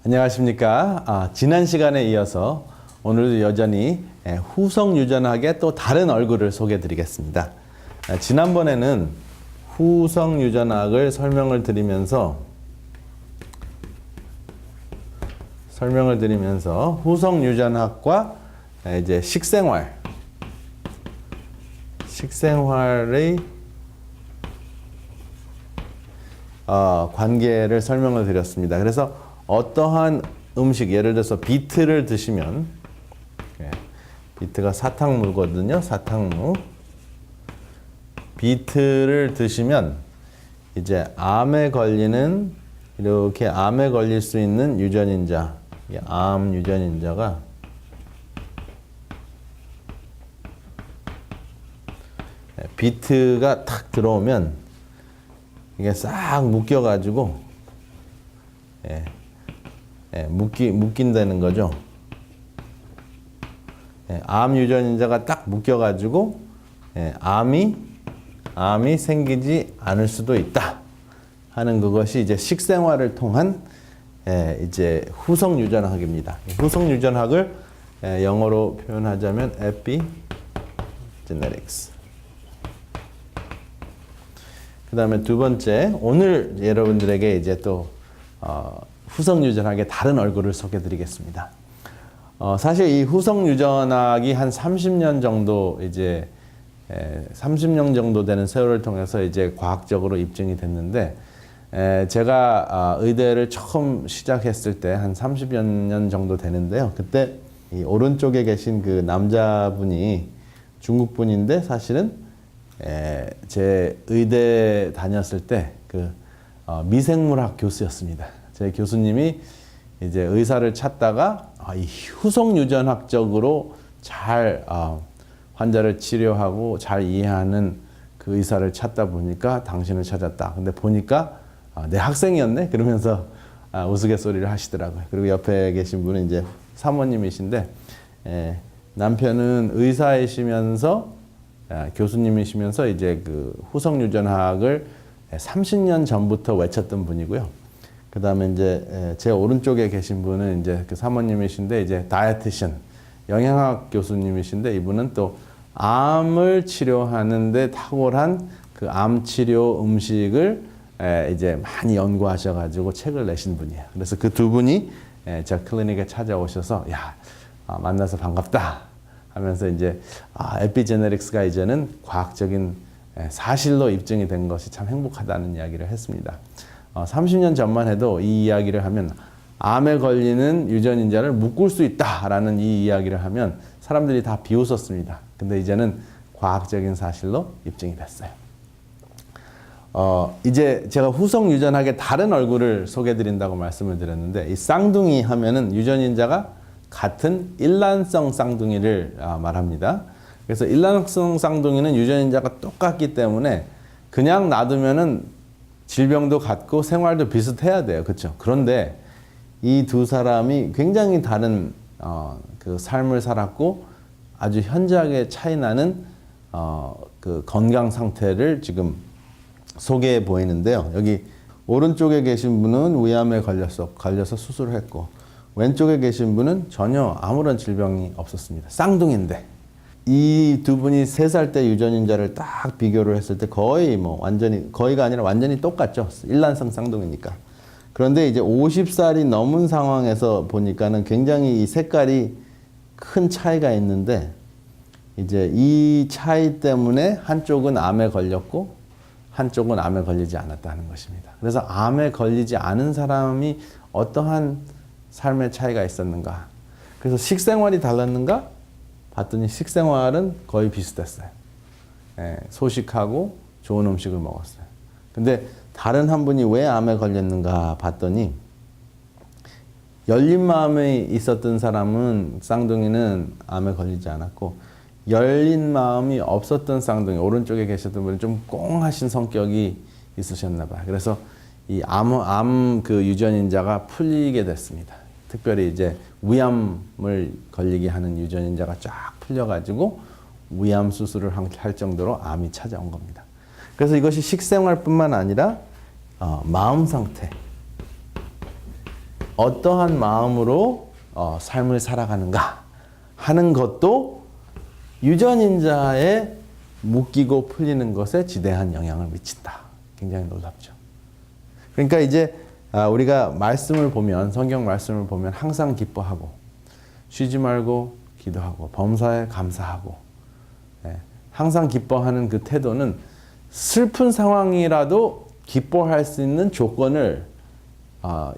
안녕하십니까. 지난 시간에 이어서 오늘도 여전히 후성유전학의 또 다른 얼굴을 소개해 드리겠습니다. 지난번에는 후성유전학을 설명을 드리면서 후성유전학과 이제 식생활의 관계를 설명을 드렸습니다. 그래서 어떠한 음식, 예를 들어서 비트를 드시면, 비트가 사탕무거든요. 사탕무. 비트를 드시면 이제 암에 걸리는, 이렇게 암에 걸릴 수 있는 유전인자, 암 유전인자가 비트가 탁 들어오면 이게 싹 묶여가지고 묶인다는 거죠. 암 유전인자가 딱 묶여가지고 암이 생기지 않을 수도 있다 하는 그것이 이제 식생활을 통한 이제 후성유전학입니다. 후성유전학을 영어로 표현하자면 epigenetics. 그 다음에 두 번째, 오늘 여러분들에게 이제 또 후성유전학의 다른 얼굴을 소개해 드리겠습니다. 사실 이 후성유전학이 한 30년 정도 이제 30년 정도 되는 세월을 통해서 이제 과학적으로 입증이 됐는데, 제가 의대를 처음 시작했을 때 한 30여 년 정도 되는데요. 그때 이 오른쪽에 계신 그 남자분이 중국 분인데, 사실은 제 의대 다녔을 때 그 미생물학 교수였습니다. 제 교수님이 이제 의사를 찾다가 이 후성유전학적으로 잘 환자를 치료하고 잘 이해하는 그 의사를 찾다 보니까 당신을 찾았다. 근데 보니까 내 학생이었네? 그러면서 우스갯소리를 하시더라고요. 그리고 옆에 계신 분은 이제 사모님이신데, 남편은 의사이시면서 교수님이시면서 이제 그 후성유전학을 30년 전부터 외쳤던 분이고요. 그 다음에 이제 제 오른쪽에 계신 분은 이제 그 사모님이신데, 이제 다이어티션, 영양학 교수님이신데, 이분은 또 암을 치료하는데 탁월한 그 암 치료 음식을 이제 많이 연구하셔가지고 책을 내신 분이에요. 그래서 그 두 분이 제 클리닉에 찾아오셔서, 야, 만나서 반갑다 하면서 이제 에피제네틱스가 이제는 과학적인 사실로 입증이 된 것이 참 행복하다는 이야기를 했습니다. 30년 전만 해도 이 이야기를 하면, 암에 걸리는 유전인자를 묶을 수 있다라는 이 이야기를 하면 사람들이 다 비웃었습니다. 근데 이제는 과학적인 사실로 입증이 됐어요. 이제 제가 후성유전학의 다른 얼굴을 소개해드린다고 말씀을 드렸는데, 이 쌍둥이 하면은 유전인자가 같은 일란성 쌍둥이를 말합니다. 그래서 일란성 쌍둥이는 유전인자가 똑같기 때문에 그냥 놔두면은 질병도 같고 생활도 비슷해야 돼요. 그렇죠? 그런데 이 두 사람이 굉장히 다른 그 삶을 살았고 아주 현저하게 차이 나는 그 건강 상태를 지금 소개해 보이는데요. 여기 오른쪽에 계신 분은 위암에 걸려서 수술을 했고, 왼쪽에 계신 분은 전혀 아무런 질병이 없었습니다. 쌍둥이인데 이 두 분이 3살 때 유전인자를 딱 비교를 했을 때 거의가 아니라 완전히 똑같죠. 일란성 쌍둥이니까. 그런데 이제 50살이 넘은 상황에서 보니까는 굉장히 이 색깔이 큰 차이가 있는데, 이제 이 차이 때문에 한쪽은 암에 걸렸고 한쪽은 암에 걸리지 않았다는 것입니다. 그래서 암에 걸리지 않은 사람이 어떠한 삶의 차이가 있었는가? 그래서 식생활이 달랐는가? 봤더니 식생활은 거의 비슷했어요. 소식하고 좋은 음식을 먹었어요. 근데 다른 한 분이 왜 암에 걸렸는가 봤더니, 열린 마음이 있었던 사람은, 쌍둥이는 암에 걸리지 않았고, 열린 마음이 없었던 쌍둥이, 오른쪽에 계셨던 분은 좀 꽁하신 성격이 있으셨나 봐요. 그래서 이 암 그 유전인자가 풀리게 됐습니다. 특별히 이제 위암을 걸리게 하는 유전인자가 쫙 풀려가지고 위암 수술을 할 정도로 암이 찾아온 겁니다. 그래서 이것이 식생활뿐만 아니라 마음 상태, 어떠한 마음으로 삶을 살아가는가 하는 것도 유전인자에 묶이고 풀리는 것에 지대한 영향을 미친다. 굉장히 놀랍죠. 그러니까 이제 우리가 말씀을 보면, 성경 말씀을 보면 항상 기뻐하고 쉬지 말고 기도하고 범사에 감사하고, 항상 기뻐하는 그 태도는 슬픈 상황이라도 기뻐할 수 있는 조건을,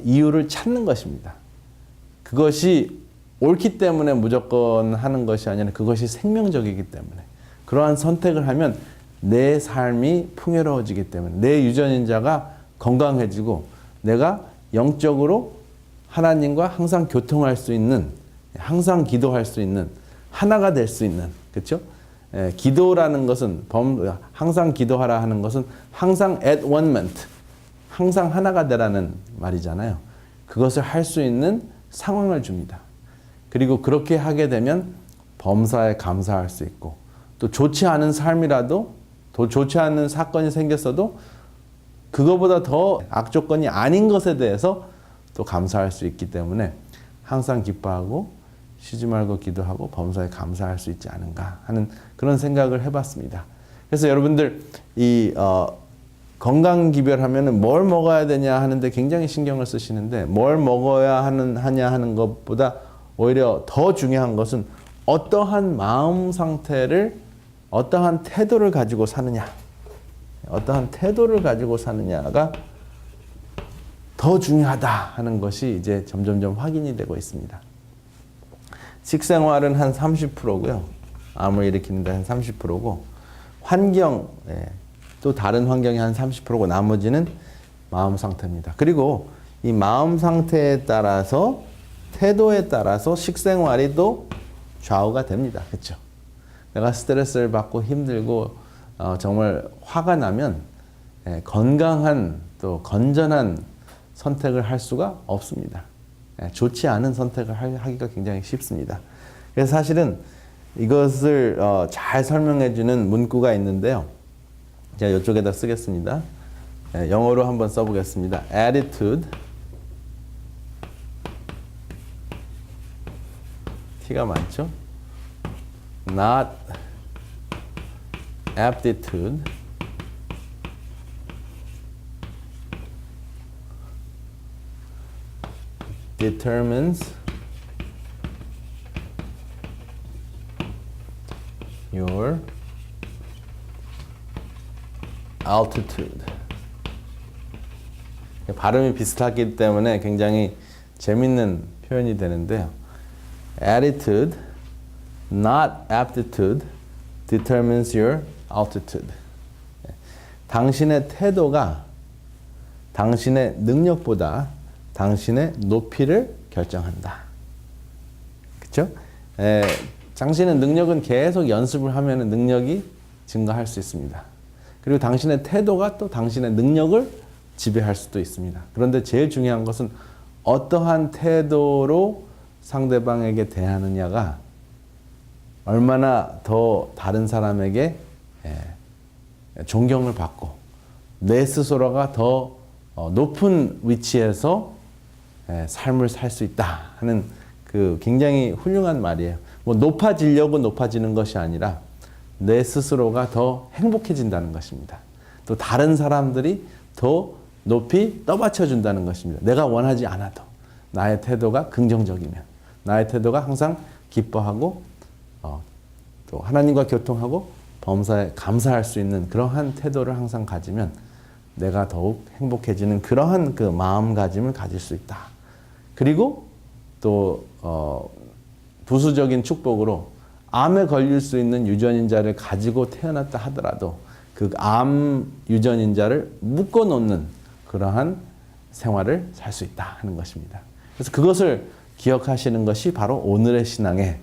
이유를 찾는 것입니다. 그것이 옳기 때문에 무조건 하는 것이 아니라 그것이 생명적이기 때문에, 그러한 선택을 하면 내 삶이 풍요로워지기 때문에, 내 유전인자가 건강해지고 내가 영적으로 하나님과 항상 교통할 수 있는, 항상 기도할 수 있는, 하나가 될 수 있는, 그렇죠? 기도라는 것은 항상 기도하라 하는 것은 항상 at one ment, 항상 하나가 되라는 말이잖아요. 그것을 할 수 있는 상황을 줍니다. 그리고 그렇게 하게 되면 범사에 감사할 수 있고, 또 좋지 않은 삶이라도, 또 좋지 않은 사건이 생겼어도 그거보다 더 악조건이 아닌 것에 대해서 또 감사할 수 있기 때문에 항상 기뻐하고 쉬지 말고 기도하고 범사에 감사할 수 있지 않은가 하는 그런 생각을 해봤습니다. 그래서 여러분들 이 건강 기별하면은 뭘 먹어야 되냐 하는데 굉장히 신경을 쓰시는데, 뭘 먹어야 하냐 하는 것보다 오히려 더 중요한 것은 어떠한 마음 상태를, 어떠한 태도를 가지고 사느냐, 어떠한 태도를 가지고 사느냐가 더 중요하다 하는 것이 이제 점점점 확인이 되고 있습니다. 식생활은 한 30%고요. 암을 일으키는데 한 30%고, 환경, 또 다른 환경이 한 30%고, 나머지는 마음 상태입니다. 그리고 이 마음 상태에 따라서, 태도에 따라서 식생활이 또 좌우가 됩니다. 그렇죠? 내가 스트레스를 받고 힘들고 정말 화가 나면 건강한 또 건전한 선택을 할 수가 없습니다. 좋지 않은 선택을 하기가 굉장히 쉽습니다. 그래서 사실은 이것을 잘 설명해 주는 문구가 있는데요. 제가 이쪽에다 쓰겠습니다. 영어로 한번 써보겠습니다. Attitude, T가 많죠? Not aptitude, determines your altitude. 발음이 비슷하기 때문에 굉장히 재밌는 표현이 되는데요. Attitude, not aptitude, determines your altitude. 당신의 태도가 당신의 능력보다 당신의 높이를 결정한다. 그렇죠? 당신의 능력은 계속 연습을 하면 능력이 증가할 수 있습니다. 그리고 당신의 태도가 또 당신의 능력을 지배할 수도 있습니다. 그런데 제일 중요한 것은 어떠한 태도로 상대방에게 대하느냐가 얼마나 더 다른 사람에게 존경을 받고 내 스스로가 더 높은 위치에서 삶을 살 수 있다 하는 그 굉장히 훌륭한 말이에요. 뭐 높아지려고 높아지는 것이 아니라 내 스스로가 더 행복해진다는 것입니다. 또 다른 사람들이 더 높이 떠받쳐 준다는 것입니다. 내가 원하지 않아도 나의 태도가 긍정적이면, 나의 태도가 항상 기뻐하고 또 하나님과 교통하고 범사에 감사할 수 있는 그러한 태도를 항상 가지면 내가 더욱 행복해지는 그러한 그 마음가짐을 가질 수 있다. 그리고 또 부수적인 축복으로 암에 걸릴 수 있는 유전인자를 가지고 태어났다 하더라도 그 암 유전인자를 묶어놓는 그러한 생활을 살 수 있다 하는 것입니다. 그래서 그것을 기억하시는 것이 바로 오늘의 신앙의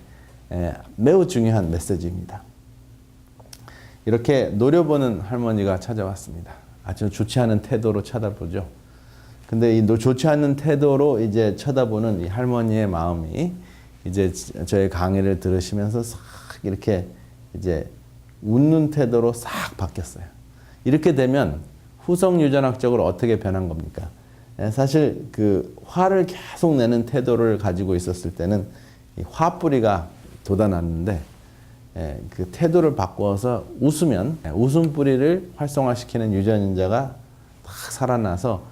매우 중요한 메시지입니다. 이렇게 노려보는 할머니가 찾아왔습니다. 아주 좋지 않은 태도로 쳐다보죠. 근데 이 좋지 않은 태도로 이제 쳐다보는 이 할머니의 마음이 이제 저의 강의를 들으시면서 싹 이렇게 이제 웃는 태도로 싹 바뀌었어요. 이렇게 되면 후성 유전학적으로 어떻게 변한 겁니까? 사실 그 화를 계속 내는 태도를 가지고 있었을 때는 이 화뿌리가 돋아났는데 그 태도를 바꿔서 웃으면 웃음뿌리를 활성화시키는 유전인자가 딱 살아나서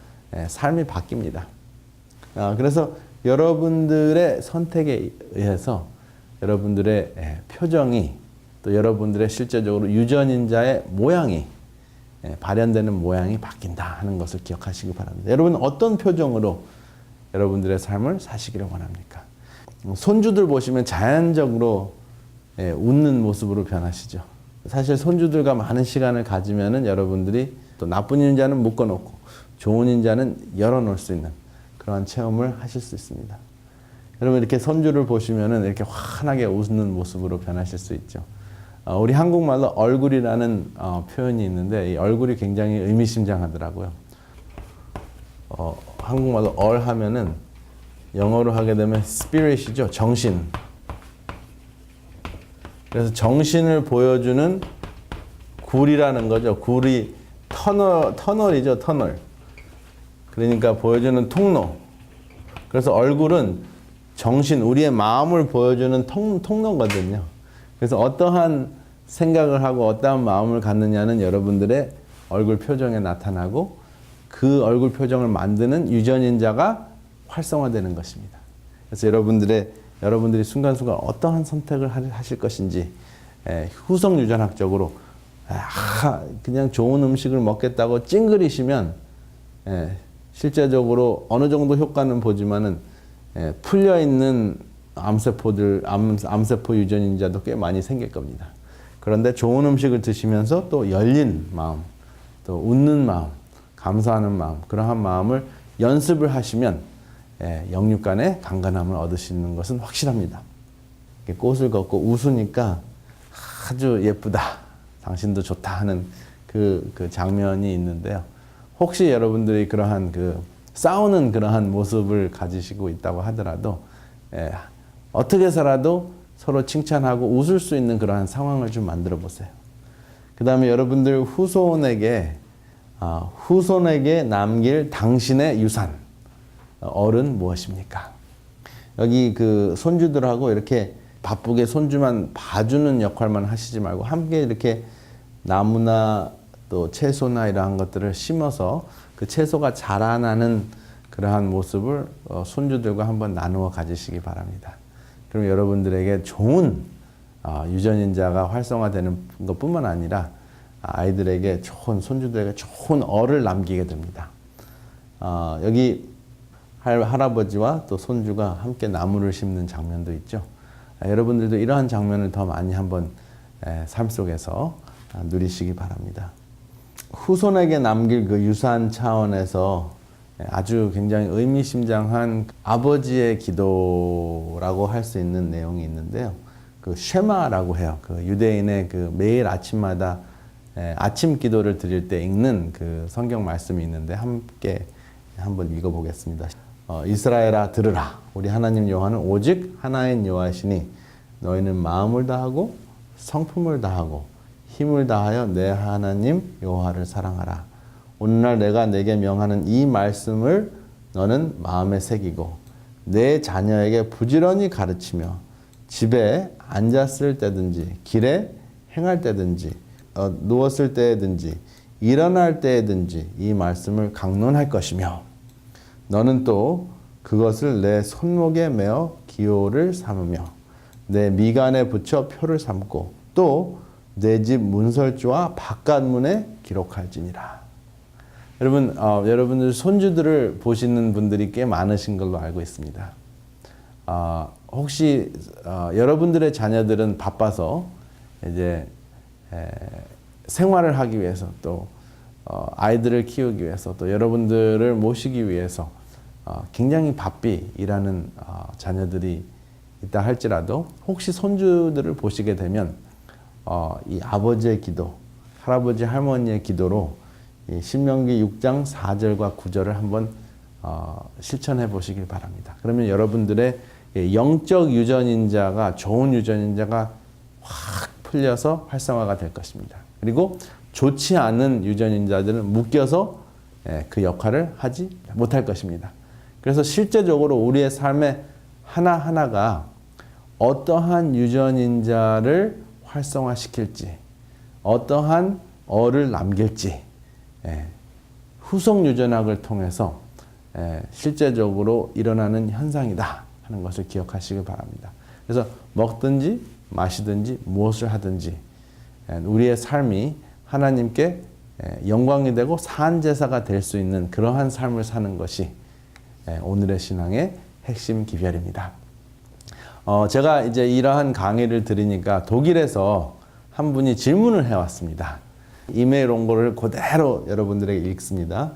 삶이 바뀝니다. 그래서 여러분들의 선택에 의해서 여러분들의 표정이 또 여러분들의 실제적으로 유전인자의 모양이 발현되는 모양이 바뀐다 하는 것을 기억하시기 바랍니다. 여러분 어떤 표정으로 여러분들의 삶을 사시기를 원합니까? 손주들 보시면 자연적으로 웃는 모습으로 변하시죠. 사실 손주들과 많은 시간을 가지면은 여러분들이 또 나쁜 인자는 묶어놓고 좋은 인자는 열어놓을 수 있는 그러한 체험을 하실 수 있습니다. 여러분 이렇게 손주를 보시면은 이렇게 환하게 웃는 모습으로 변하실 수 있죠. 우리 한국말로 얼굴이라는 표현이 있는데 이 얼굴이 굉장히 의미심장하더라고요. 한국말로 얼 하면은 영어로 하게 되면 spirit이죠. 정신. 그래서 정신을 보여주는 굴이라는 거죠. 굴이 터널이죠. 터널. 그러니까 보여주는 통로. 그래서 얼굴은 정신, 우리의 마음을 보여주는 통로거든요. 그래서 어떠한 생각을 하고 어떠한 마음을 갖느냐는 여러분들의 얼굴 표정에 나타나고 그 얼굴 표정을 만드는 유전인자가 활성화되는 것입니다. 그래서 여러분들이 순간순간 어떠한 선택을 하실 것인지 후성 유전학적으로 그냥 좋은 음식을 먹겠다고 찡그리시면 실제적으로 어느 정도 효과는 보지만은 풀려 있는 암세포 유전인자도 꽤 많이 생길 겁니다. 그런데 좋은 음식을 드시면서 또 열린 마음, 또 웃는 마음, 감사하는 마음, 그러한 마음을 연습을 하시면 영육간의 강건함을 얻으시는 것은 확실합니다. 꽃을 걷고 웃으니까 아주 예쁘다, 당신도 좋다 하는 그 장면이 있는데요. 혹시 여러분들이 그러한 싸우는 그러한 모습을 가지시고 있다고 하더라도 어떻게 해서라도 서로 칭찬하고 웃을 수 있는 그러한 상황을 좀 만들어 보세요. 그 다음에 여러분들 후손에게 남길 당신의 유산, 얼은 무엇입니까? 여기 손주들하고 이렇게 바쁘게 손주만 봐주는 역할만 하시지 말고 함께 이렇게 나무나 또 채소나 이러한 것들을 심어서 그 채소가 자라나는 그러한 모습을 손주들과 한번 나누어 가지시기 바랍니다. 그럼 여러분들에게 좋은 유전인자가 활성화되는 것뿐만 아니라 아이들에게 손주들에게 좋은 얼을 남기게 됩니다. 여기 할아버지와 또 손주가 함께 나무를 심는 장면도 있죠. 여러분들도 이러한 장면을 더 많이 한번 삶 속에서 누리시기 바랍니다. 후손에게 남길 그 유산 차원에서 아주 굉장히 의미심장한 아버지의 기도라고 할 수 있는 내용이 있는데요. 쉐마라고 해요. 유대인의 매일 아침마다 아침 기도를 드릴 때 읽는 성경 말씀이 있는데 함께 한번 읽어보겠습니다. 이스라엘아 들으라. 우리 하나님 여호와는 오직 하나인 여호와시니 너희는 마음을 다하고 성품을 다하고 힘을 다하여 내 하나님 여호와를 사랑하라. 오늘날 내가 내게 명하는 이 말씀을 너는 마음에 새기고 내 자녀에게 부지런히 가르치며 집에 앉았을 때든지 길에 행할 때든지 누웠을 때든지 일어날 때든지 이 말씀을 강론할 것이며 너는 또 그것을 내 손목에 메어 기호를 삼으며 내 미간에 붙여 표를 삼고 또 내 집 문설주와 바깥문에 기록할지니라. 여러분, 여러분들 손주들을 보시는 분들이 꽤 많으신 걸로 알고 있습니다. 혹시 여러분들의 자녀들은 바빠서 이제 생활을 하기 위해서 또 아이들을 키우기 위해서 또 여러분들을 모시기 위해서 굉장히 바삐 일하는 자녀들이 있다 할지라도 혹시 손주들을 보시게 되면 이 아버지의 기도, 할아버지 할머니의 기도로 이 신명기 6장 4절과 9절을 한번 실천해 보시길 바랍니다. 그러면 여러분들의 영적 유전인자가 좋은 유전인자가 확 풀려서 활성화가 될 것입니다. 그리고 좋지 않은 유전인자들은 묶여서 그 역할을 하지 못할 것입니다. 그래서 실제적으로 우리의 삶의 하나하나가 어떠한 유전인자를 활성화시킬지, 어떠한 어를 남길지, 후속 유전학을 통해서 실제적으로 일어나는 현상이다 하는 것을 기억하시기 바랍니다. 그래서 먹든지 마시든지 무엇을 하든지 우리의 삶이 하나님께 영광이 되고 산제사가 될 수 있는 그러한 삶을 사는 것이 오늘의 신앙의 핵심 기별입니다. 제가 이제 이러한 강의를 들으니까 독일에서 한 분이 질문을 해왔습니다. 이메일 온 거를 그대로 여러분들에게 읽습니다.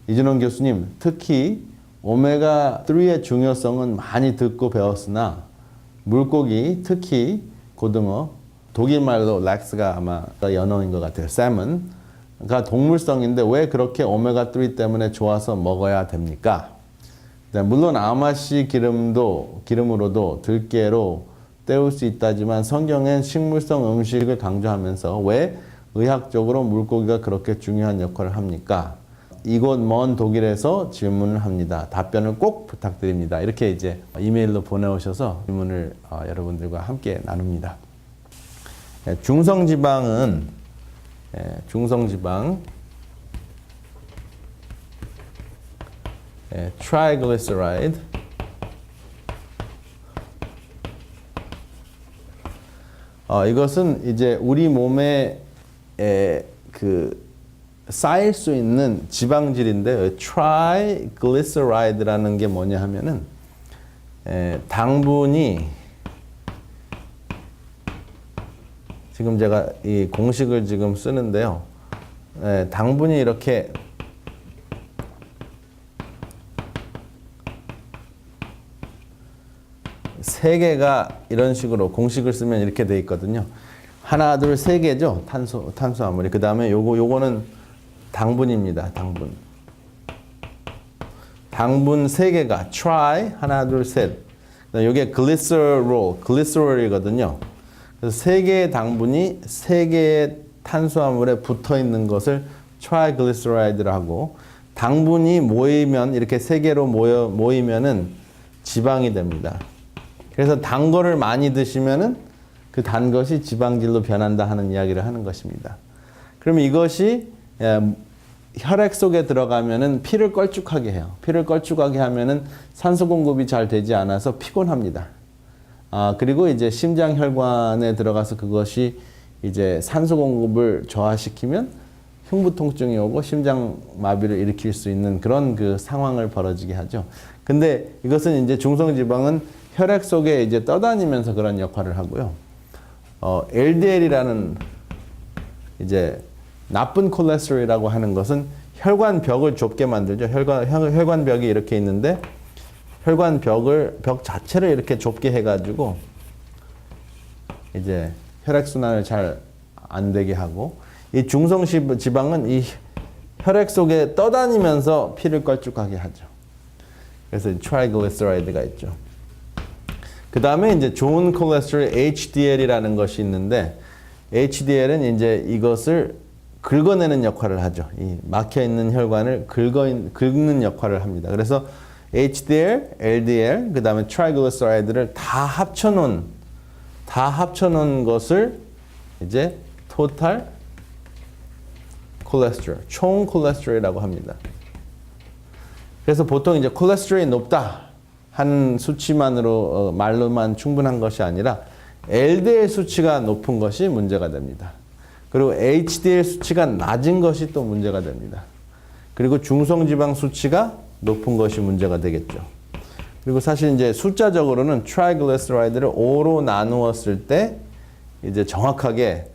이준원 교수님, 특히 오메가3의 중요성은 많이 듣고 배웠으나 물고기, 특히 고등어, 독일말로 락스가 아마 연어인 것 같아요. 살몬가 동물성인데 왜 그렇게 오메가3 때문에 좋아서 먹어야 됩니까? 물론 아마씨 기름으로도 들깨로 때울 수 있다지만 성경엔 식물성 음식을 강조하면서 왜 의학적으로 물고기가 그렇게 중요한 역할을 합니까? 이곳 먼 독일에서 질문을 합니다. 답변을 꼭 부탁드립니다. 이렇게 이제 이메일로 보내오셔서 질문을 여러분들과 함께 나눕니다. 중성지방 triglyceride 이것은 이제 우리 몸에 쌓일 수 있는 지방질인데 triglyceride라는 게 뭐냐 하면은 당분이 지금 제가 이 공식을 지금 쓰는데요. 당분이 이렇게 세 개가 이런 식으로 공식을 쓰면 이렇게 돼 있거든요. 하나, 둘, 세 개죠. 탄수화물이. 그 다음에 요거는 당분입니다. 당분 세 개가 try 하나, 둘, 셋. 요게 글리세롤이거든요. 그래서 세 개의 당분이 세 개의 탄수화물에 붙어 있는 것을 트라이글리세라이드라고, 당분이 모이면 이렇게 세 개로 모이면은 지방이 됩니다. 그래서 단 거를 많이 드시면은 그 단 것이 지방질로 변한다 하는 이야기를 하는 것입니다. 그럼 이것이 혈액 속에 들어가면은 피를 걸쭉하게 해요. 피를 걸쭉하게 하면은 산소 공급이 잘 되지 않아서 피곤합니다. 그리고 이제 심장 혈관에 들어가서 그것이 이제 산소 공급을 저하시키면 흉부 통증이 오고 심장 마비를 일으킬 수 있는 그런 그 상황을 벌어지게 하죠. 근데 이것은 이제 중성지방은 혈액 속에 이제 떠다니면서 그런 역할을 하고요. LDL이라는 이제 나쁜 콜레스테롤이라고 하는 것은 혈관벽을 좁게 만들죠. 혈관벽이 이렇게 있는데 벽 자체를 이렇게 좁게 해가지고 이제 혈액순환을 잘 안 되게 하고, 이 중성지방은 이 혈액 속에 떠다니면서 피를 걸쭉하게 하죠. 그래서 트라이글리세라이드가 있죠. 그 다음에 이제 좋은 콜레스테롤 HDL이라는 것이 있는데, HDL은 이제 이것을 긁어내는 역할을 하죠. 이 막혀있는 혈관을 긁는 역할을 합니다. 그래서 HDL, LDL, 그 다음에 트라이글리세라이드를 다 합쳐놓은 것을 이제 토탈 콜레스테롤, 총 콜레스테롤이라고 합니다. 그래서 보통 이제 콜레스테롤이 높다 하는 수치만으로 말로만 충분한 것이 아니라 LDL 수치가 높은 것이 문제가 됩니다. 그리고 HDL 수치가 낮은 것이 또 문제가 됩니다. 그리고 중성지방 수치가 높은 것이 문제가 되겠죠. 그리고 사실 이제 숫자적으로는 트라이글리세라이드를 5로 나누었을 때 이제 정확하게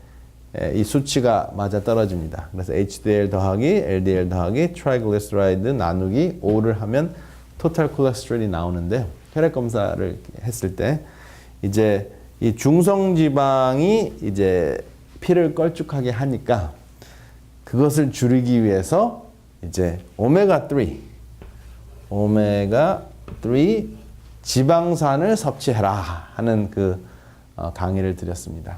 이 수치가 맞아 떨어집니다. 그래서 HDL 더하기 LDL 더하기 트라이글리세라이드 나누기 5를 하면 토탈 콜레스테롤이 나오는데요. 혈액 검사를 했을 때 이제 이 중성지방이 이제 피를 걸쭉하게 하니까 그것을 줄이기 위해서 이제 오메가3 지방산을 섭취해라 하는 그 강의를 드렸습니다.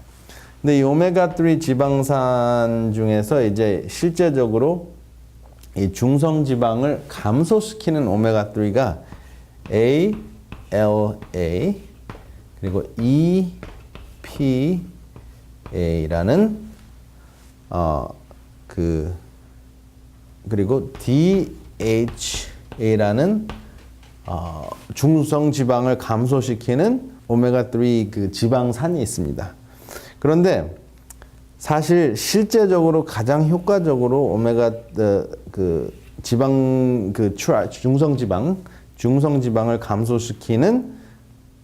근데 이 오메가3 지방산 중에서 이제 실제적으로 이 중성 지방을 감소시키는 오메가3가 ALA 그리고 EPA라는 그리고 DHA라는 중성 지방을 감소시키는 오메가3 그 지방산이 있습니다. 그런데 사실 실제적으로 가장 효과적으로 오메가 그 지방 그 중성 지방을 감소시키는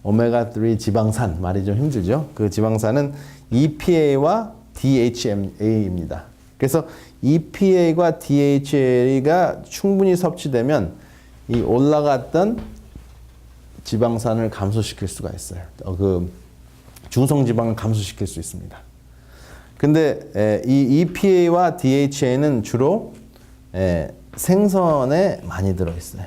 오메가3 지방산 말이 좀 힘들죠. 그 지방산은 EPA와 DHA입니다. 그래서 EPA와 DHA가 충분히 섭취되면 이 올라갔던 지방산을 감소시킬 수가 있어요. 그 중성 지방을 감소시킬 수 있습니다. 근데 이 EPA와 DHA는 주로 생선에 많이 들어 있어요.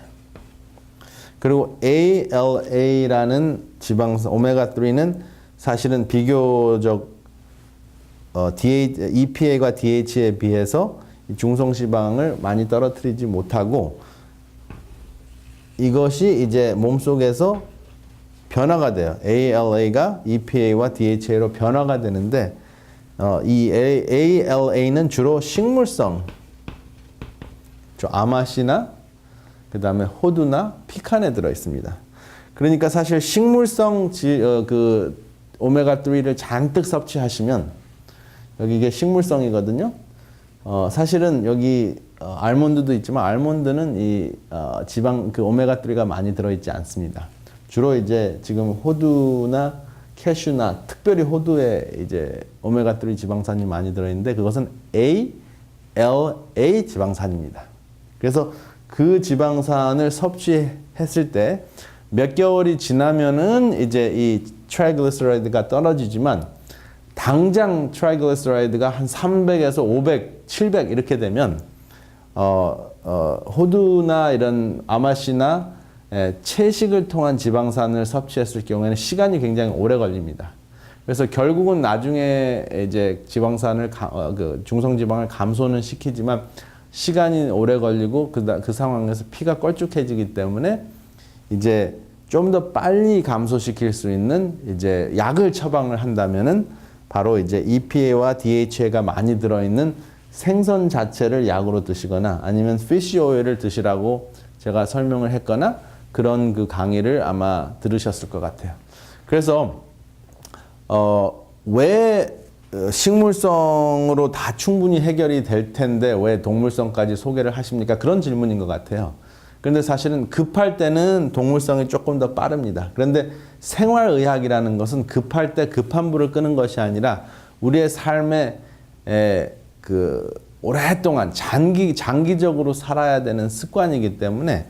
그리고 ALA라는 지방산 오메가3는 사실은 비교적 EPA와 DHA에 비해서 중성 지방을 많이 떨어뜨리지 못하고 이것이 이제 몸속에서 변화가 돼요. ALA가 EPA와 DHA로 변화가 되는데 이 ALA는 주로 식물성, 아마시나 그 다음에 호두나 피칸에 들어 있습니다. 그러니까 사실 식물성 그 오메가3를 잔뜩 섭취하시면 여기 이게 식물성이거든요. 사실은 여기 알몬드도 있지만 알몬드는 이 지방 그 오메가3가 많이 들어있지 않습니다. 주로 이제 지금 호두나 캐슈나 특별히 호두에 이제 오메가3 지방산이 많이 들어있는데 그것은 ALA 지방산입니다. 그래서 그 지방산을 섭취했을 때 몇 개월이 지나면은 이제 이 트라이글리세라이드가 떨어지지만 당장 트라이글리세라이드가 한 300에서 500, 700 이렇게 되면 호두나 이런 아마시나 채식을 통한 지방산을 섭취했을 경우에는 시간이 굉장히 오래 걸립니다. 그래서 결국은 나중에 이제 지방산을 그 중성 지방을 감소는 시키지만 시간이 오래 걸리고 그 상황에서 피가 걸쭉해지기 때문에 이제 좀 더 빨리 감소시킬 수 있는 이제 약을 처방을 한다면은 바로 이제 EPA와 DHA가 많이 들어있는 생선 자체를 약으로 드시거나 아니면 피쉬 오일을 드시라고 제가 설명을 했거나 그런 그 강의를 아마 들으셨을 것 같아요. 그래서 왜 식물성으로 다 충분히 해결이 될 텐데 왜 동물성까지 소개를 하십니까? 그런 질문인 것 같아요. 그런데 사실은 급할 때는 동물성이 조금 더 빠릅니다. 그런데 생활의학이라는 것은 급할 때 급한 불을 끄는 것이 아니라 우리의 삶에 그 오랫동안 장기적으로 살아야 되는 습관이기 때문에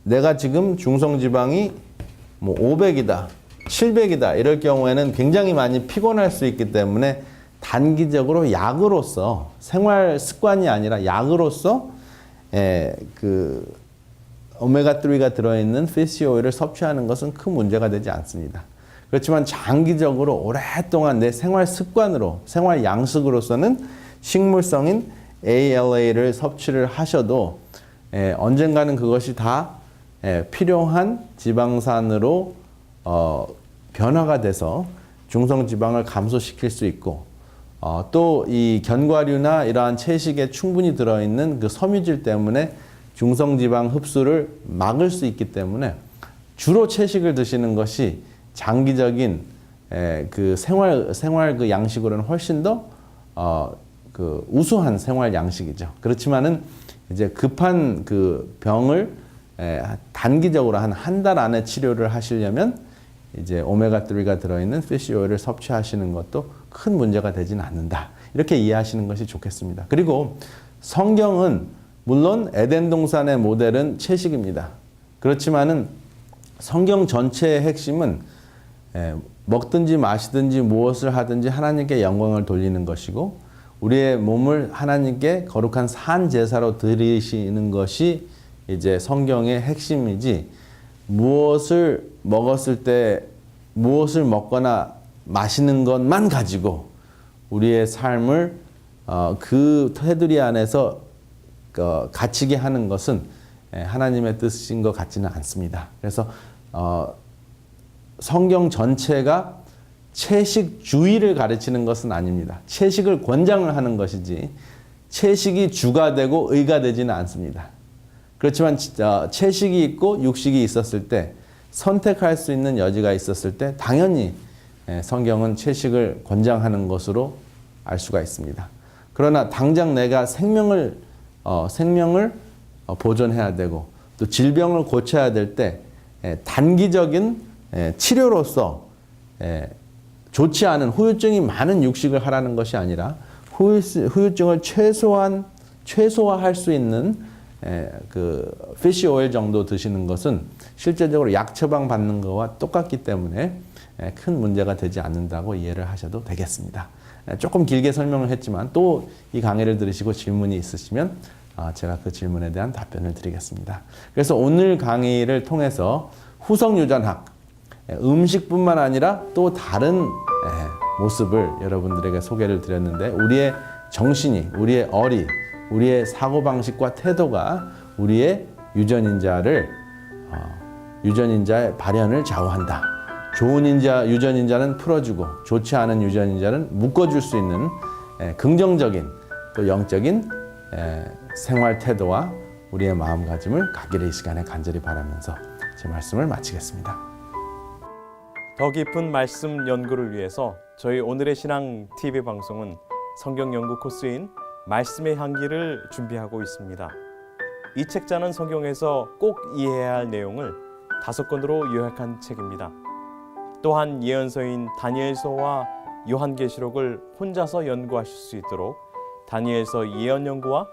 내가 지금 중성지방이 뭐 500이다, 700이다 이럴 경우에는 굉장히 많이 피곤할 수 있기 때문에 단기적으로 약으로서 생활 습관이 아니라 약으로서 그 오메가3가 들어있는 피쉬 오일을 섭취하는 것은 큰 문제가 되지 않습니다. 그렇지만 장기적으로 오랫동안 내 생활 습관으로 생활 양식으로서는 식물성인 ALA를 섭취를 하셔도 언젠가는 그것이 다 필요한 지방산으로 변화가 돼서 중성지방을 감소시킬 수 있고 또 이 견과류나 이러한 채식에 충분히 들어있는 그 섬유질 때문에 중성지방 흡수를 막을 수 있기 때문에 주로 채식을 드시는 것이 장기적인 그 생활 그 양식으로는 훨씬 더 그 우수한 생활 양식이죠. 그렇지만은 이제 급한 그 병을 단기적으로 한 달 안에 치료를 하시려면 이제 오메가3가 들어있는 피쉬 오일을 섭취하시는 것도 큰 문제가 되지는 않는다. 이렇게 이해하시는 것이 좋겠습니다. 그리고 성경은 물론 에덴 동산의 모델은 채식입니다. 그렇지만은 성경 전체의 핵심은 먹든지 마시든지 무엇을 하든지 하나님께 영광을 돌리는 것이고 우리의 몸을 하나님께 거룩한 산 제사로 드리시는 것이 이제 성경의 핵심이지 무엇을 먹었을 때 무엇을 먹거나 마시는 것만 가지고 우리의 삶을 그 테두리 안에서 갇히게 하는 것은 하나님의 뜻인 것 같지는 않습니다. 그래서 성경 전체가 채식주의를 가르치는 것은 아닙니다. 채식을 권장을 하는 것이지 채식이 주가 되고 의가 되지는 않습니다. 그렇지만 채식이 있고 육식이 있었을 때 선택할 수 있는 여지가 있었을 때 당연히 성경은 채식을 권장하는 것으로 알 수가 있습니다. 그러나 당장 내가 생명을 보존해야 되고 또 질병을 고쳐야 될 때 단기적인 치료로서 좋지 않은 후유증이 많은 육식을 하라는 것이 아니라 후유증을 최소화할 수 있는 그 피쉬 오일 정도 드시는 것은 실제적으로 약 처방 받는 것과 똑같기 때문에 큰 문제가 되지 않는다고 이해를 하셔도 되겠습니다. 조금 길게 설명을 했지만 또 이 강의를 들으시고 질문이 있으시면 제가 그 질문에 대한 답변을 드리겠습니다. 그래서 오늘 강의를 통해서 후성유전학, 음식뿐만 아니라 또 다른 모습을 여러분들에게 소개를 드렸는데 우리의 정신이, 우리의 어리, 우리의 사고방식과 태도가 우리의 유전인자의 발현을 좌우한다. 좋은 유전인자는 풀어주고 좋지 않은 유전인자는 묶어줄 수 있는 긍정적인 또 영적인 생활 태도와 우리의 마음가짐을 갖기를 이 시간에 간절히 바라면서 제 말씀을 마치겠습니다. 더 깊은 말씀 연구를 위해서 저희 오늘의 신앙 TV 방송은 성경 연구 코스인 말씀의 향기를 준비하고 있습니다. 이 책자는 성경에서 꼭 이해해야 할 내용을 5권으로 요약한 책입니다. 또한 예언서인 다니엘서와 요한계시록을 혼자서 연구하실 수 있도록 다니엘서 예언연구와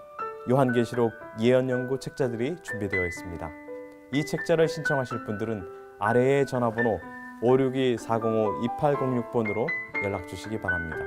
요한계시록 예언연구 책자들이 준비되어 있습니다. 이 책자를 신청하실 분들은 아래의 전화번호 562-405-2806번으로 연락 주시기 바랍니다.